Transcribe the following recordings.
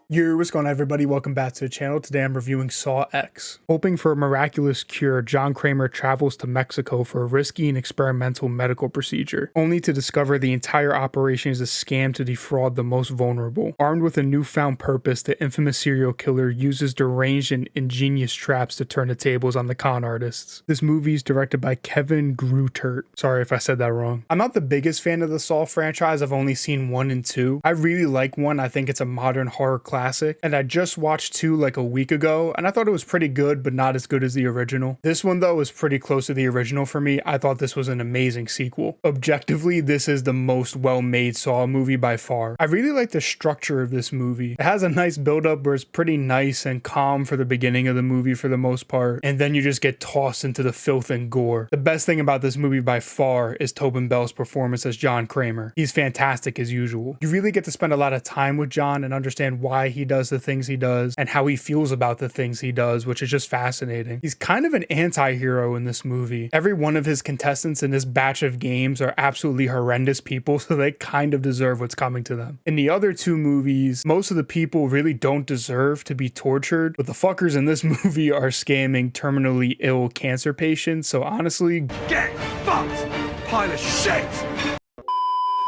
Yo, what's going on, everybody? Welcome back to the channel. Today I'm reviewing Saw X. Hoping for a miraculous cure, John Kramer travels to Mexico for a risky and experimental medical procedure, only to discover the entire operation is a scam to defraud the most vulnerable. Armed with a newfound purpose, the infamous serial killer uses deranged and ingenious traps to turn the tables on the con artists. This movie is directed by Kevin Greutert. Sorry if I said that wrong. I'm not the biggest fan of the Saw franchise. I've only seen 1 and 2. I really like 1. I think it's a modern horror classic, and I just watched 2 like a week ago, and I thought it was pretty good, but not as good as the original. This one though is pretty close to the original for me. I thought this was an amazing sequel. Objectively, this is the most well-made Saw movie by far. I really like the structure of this movie. It has a nice build-up where it's pretty nice and calm for the beginning of the movie for the most part, and then you just get tossed into the filth and gore. The best thing about this movie by far is Tobin Bell's performance as John Kramer. He's fantastic as usual. You really get to spend a lot of time with John and understand why he does the things he does and how he feels about the things he does, which is just fascinating. He's kind of an anti-hero in this movie. Every one of his contestants in this batch of games are absolutely horrendous people, so they kind of deserve what's coming to them. In the other 2 movies, most of the people really don't deserve to be tortured, but the fuckers in this movie are scamming terminally ill cancer patients, so honestly, get fucked, pile of shit!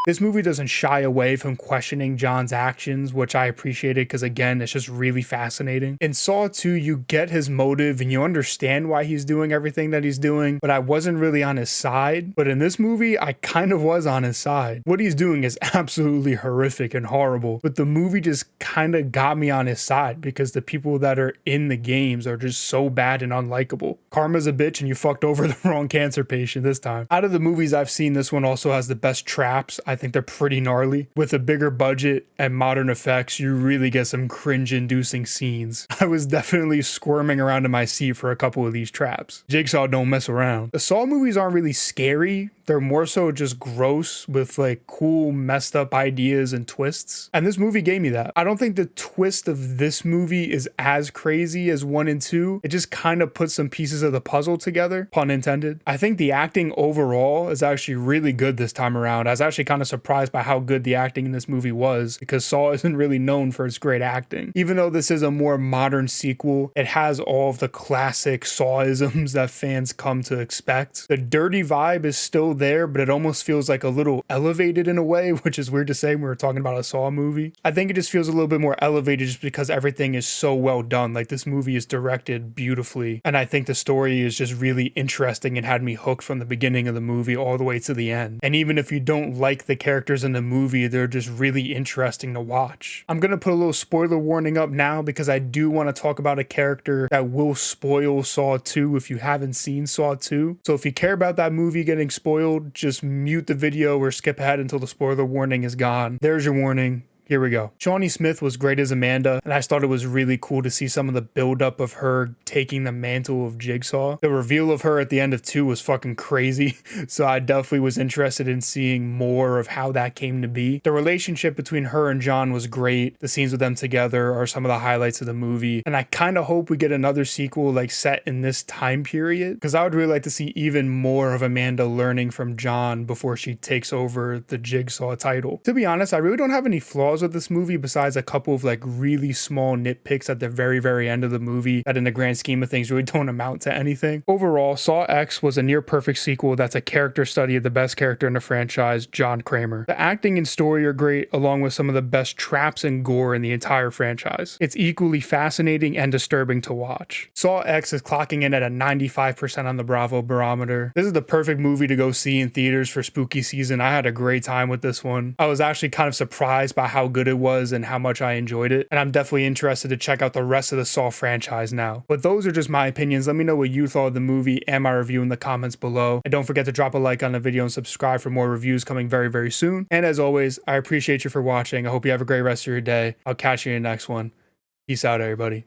this movie doesn't shy away from questioning John's actions, which I appreciated because, again, it's just really fascinating. In Saw 2, you get his motive and you understand why he's doing everything that he's doing, but I wasn't really on his side. But in this movie, I kind of was on his side. What he's doing is absolutely horrific and horrible, but the movie just kind of got me on his side because the people that are in the games are just so bad and unlikable. Karma's a bitch and you fucked over the wrong cancer patient this time. Out of the movies I've seen, this one also has the best traps. I think they're pretty gnarly. With a bigger budget and modern effects, you really get some cringe-inducing scenes. I was definitely squirming around in my seat for a couple of these traps. Jigsaw don't mess around. The Saw movies aren't really scary. They're more so just gross with like cool messed up ideas and twists. And this movie gave me that. I don't think the twist of this movie is as crazy as 1 and 2. It just kind of puts some pieces of the puzzle together, pun intended. I think the acting overall is actually really good this time around. I was actually kind of surprised by how good the acting in this movie was because Saw isn't really known for its great acting. Even though this is a more modern sequel, it has all of the classic Saw-isms that fans come to expect. The dirty vibe is still there, but it almost feels like a little elevated in a way, which is weird to say when we're talking about a Saw movie. I think it just feels a little bit more elevated just because everything is so well done. Like, this movie is directed beautifully, and I think the story is just really interesting and had me hooked from the beginning of the movie all the way to the end. And even if you don't like the characters in the movie, they're just really interesting to watch. I'm gonna put a little spoiler warning up now because I do want to talk about a character that will spoil Saw 2 if you haven't seen Saw 2. So if you care about that movie getting spoiled, just mute the video or skip ahead until the spoiler warning is gone. There's your warning. Here we go. Shawnee Smith was great as Amanda, and I just thought it was really cool to see some of the buildup of her taking the mantle of Jigsaw. The reveal of her at the end of 2 was fucking crazy, so I definitely was interested in seeing more of how that came to be. The relationship between her and John was great. The scenes with them together are some of the highlights of the movie, and I kind of hope we get another sequel like set in this time period, because I would really like to see even more of Amanda learning from John before she takes over the Jigsaw title. To be honest, I really don't have any flaws with this movie besides a couple of like really small nitpicks at the very end of the movie that in the grand scheme of things really don't amount to anything. Overall, Saw X was a near perfect sequel that's a character study of the best character in the franchise, John Kramer. The acting and story are great, along with some of the best traps and gore in the entire franchise. It's equally fascinating and disturbing to watch. Saw X is clocking in at a 95% on the Bravo barometer. This is the perfect movie to go see in theaters for spooky season. I had a great time with this one. I was actually kind of surprised by how good it was and how much I enjoyed it, and I'm definitely interested to check out the rest of the Saw franchise now. But those are just my opinions. Let me know what you thought of the movie and my review in the comments below, and don't forget to drop a like on the video and subscribe for more reviews coming very soon. And as always, I appreciate you for watching. I hope you have a great rest of your day. I'll catch you in the next one. Peace out, everybody.